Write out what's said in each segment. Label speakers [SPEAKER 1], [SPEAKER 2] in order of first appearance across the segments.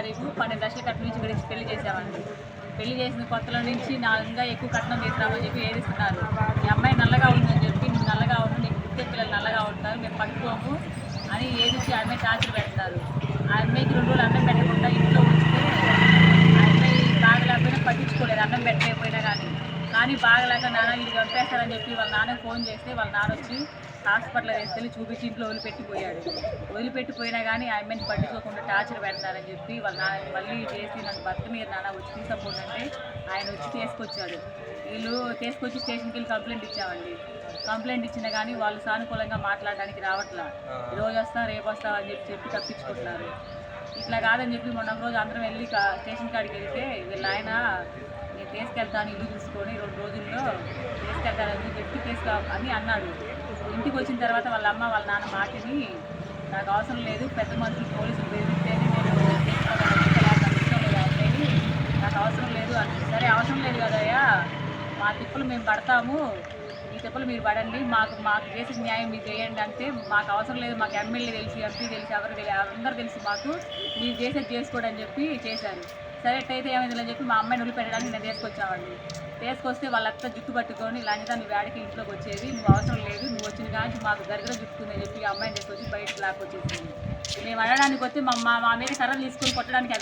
[SPEAKER 1] తారీఖు 12 లక్షల కట్నం నుంచి ఇక్కడ పెళ్లి చేసామండి. పెళ్లి చేసిన కొత్తల నుంచి ఇంకా ఎక్కువ కట్నం తీసుకురామని చెప్పి ఏదిస్తున్నారు. ఈ అమ్మాయి నల్లగా ఉందని చెప్పి నువ్వు నల్లగా ఉండు, నీకు పుట్టే పిల్లలు నల్లగా ఉంటారు, మేము పట్టుకోము అని ఏదిచ్చి ఆ అమ్మాయి టార్చర్ పెడతారు. ఆ అమ్మాయికి 2 రోజులు అన్నం పెట్టకుండా ఇంట్లో ఉంచితే ఆ అమ్మాయి బాగలేకపోయినా పట్టించుకోలేదు, అన్నం పెట్టలేకపోయినా కానీ బాగలేక నాన్న ఇది చంపేస్తారని చెప్పి వాళ్ళ నాన్న ఫోన్ చేస్తే వాళ్ళ నాన్న వచ్చి హాస్పిటల్ తీసుకెళ్ళి చూపించి ఇంట్లో వదిలిపెట్టిపోయినా కానీ ఆ అమ్మాయిని పట్టించుకోకుండా టార్చర్ పెడతారని చెప్పి వాళ్ళ నాన్న మళ్ళీ చేసి నన్ను భర్త మీద నాన్న వచ్చి తీసుకపోతుంటే ఆయన వచ్చి తీసుకొచ్చాడు. వీళ్ళు తీసుకొచ్చి స్టేషన్కి వెళ్ళి కంప్లైంట్ ఇచ్చామండి. కంప్లైంట్ ఇచ్చినా కానీ వాళ్ళు సానుకూలంగా మాట్లాడడానికి రావట్లా. రోజు వస్తా రేపు వస్తావు అని చెప్పి తప్పించుకుంటున్నారు. ఇట్లా కాదని చెప్పి మొన్న రోజు అందరం వెళ్ళి స్టేషన్ కాడికి వెళ్తే వీళ్ళ ఆయన నేను తీసుకెళ్తాను ఇల్లు చూసుకొని 2 రోజుల్లో తీసుకెళ్తానని చెప్పి అని అన్నాడు. ఇంటికి వచ్చిన తర్వాత వాళ్ళ అమ్మ వాళ్ళ నాన్న మాటని నాకు అవసరం లేదు, పెద్ద మనుషులు పోలీసులు బెదిరిస్తేనే నేను చేసుకోవాలని నాకు అవసరం లేదు అని. సరే అవసరం లేదు కదయ్యా, మా తిప్పలు మేము పడతాము, ఈ తిప్పలు మీరు పడండి, మాకు చేసే న్యాయం మీరు చేయండి అంటే మాకు అవసరం లేదు, మాకు ఎమ్మెల్యే తెలుసు, ఎంపీ తెలుసు, ఎవరు తెలియదు, అందరూ తెలుసు, మాకు మీరు చేసేది చేసుకోండి అని చెప్పి చేశారు. సరే అయితే ఏమైందని చెప్పి మా అమ్మాయిని వదిలిపెట్టడానికి నేను తీసుకొచ్చామండి. తీసుకొస్తే వాళ్ళంతా జుట్టు పట్టుకొని లంజా నువ్వు వేడికి ఇంట్లోకి వచ్చేది, నువ్వు అవసరం లేదు, నువ్వు వచ్చిన కానీ మాకు దగ్గర జుట్టుకుందని చెప్పి అమ్మాయిని తీసుకొచ్చి బయటకు లాక్కొచ్చేసింది. మేము అడగడానికి వస్తే మా మీద కర్రలు తీసుకొని కొట్టడానికి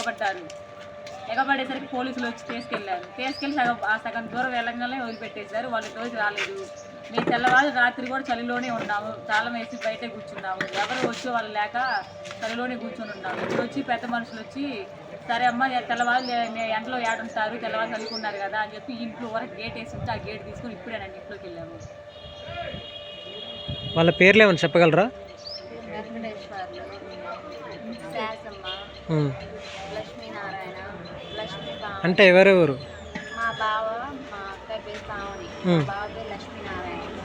[SPEAKER 1] ఎగబడేసరికి పోలీసులు వచ్చి తీసుకెళ్ళి సగం దూరం వెళ్ళగానే వదిలిపెట్టేశారు. వాళ్ళు రోజు రాలేదు. మేము తెల్లవారు రాత్రి కూడా చలిలోనే ఉన్నాము, తాళం వేసి బయటే కూర్చున్నాము, ఎవరు వచ్చి వాళ్ళు లేక చలిలోనే కూర్చొని ఉన్నాము. ఇప్పుడు వచ్చి పెద్ద మనుషులు వచ్చి సరే అమ్మ తెల్లవారు ఎండలో ఏడుంటారు, తెల్లవారు చదువుకున్నారు కదా అని చెప్పి ఇంట్లో వరకు గేట్ వేసి ఉంటే ఆ గేట్ తీసుకొని ఇప్పుడేనండి ఇంట్లోకి వెళ్ళాము.
[SPEAKER 2] వాళ్ళ పేర్లు ఏమని చెప్పగలరా?
[SPEAKER 3] వెంకటేశ్వర్లు, శాసమ్మ, లక్ష్మీనారాయణ,
[SPEAKER 2] అంటే ఎవరెవరు?
[SPEAKER 3] మా బావ, మా అక్క పేరు పావని, బావ పేరు లక్ష్మీనారాయణ.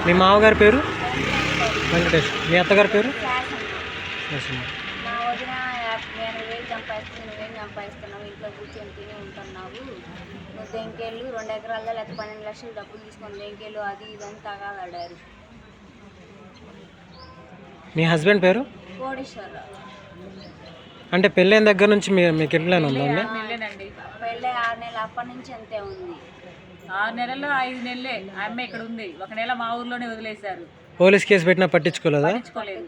[SPEAKER 2] మీ మామగారి పేరు వెంకటేష్, మీ అత్తగారి పేరు
[SPEAKER 3] శాసమ్మ. మా వదిన 80,000 సంపాదిస్తుంది, నువ్వేం సంపాదిస్తున్నావు, ఇంట్లో కూర్చొని తిని ఉంటున్నావు, నువ్వు దెంకేళ్ళు 2 ఎకరాల్లో లేకపోతే 12 లక్షలు డబ్బులు తీసుకొని దెంకేళ్ళు అది ఇదని తగాదాడారు.
[SPEAKER 2] మీ హస్బెండ్ పేరు
[SPEAKER 3] కోడీశ్వరరావు.
[SPEAKER 2] అంటే పెళ్ళైన దగ్గర నుంచి మీకు ఇంట్లోనే ఉందా?
[SPEAKER 3] పెళ్ళి 6 నెలలు అప్పటి నుంచి అంతే ఉంది.
[SPEAKER 1] 6 నెలల్లో 5 నెలలే ఆ అమ్మాయి ఇక్కడ ఉంది. 1 నెల మా ఊర్లోనే వదిలేశారు.
[SPEAKER 2] పోలీస్ కేసు పెట్టినా పట్టించుకోలేదా?
[SPEAKER 1] పట్టించుకోలేదు.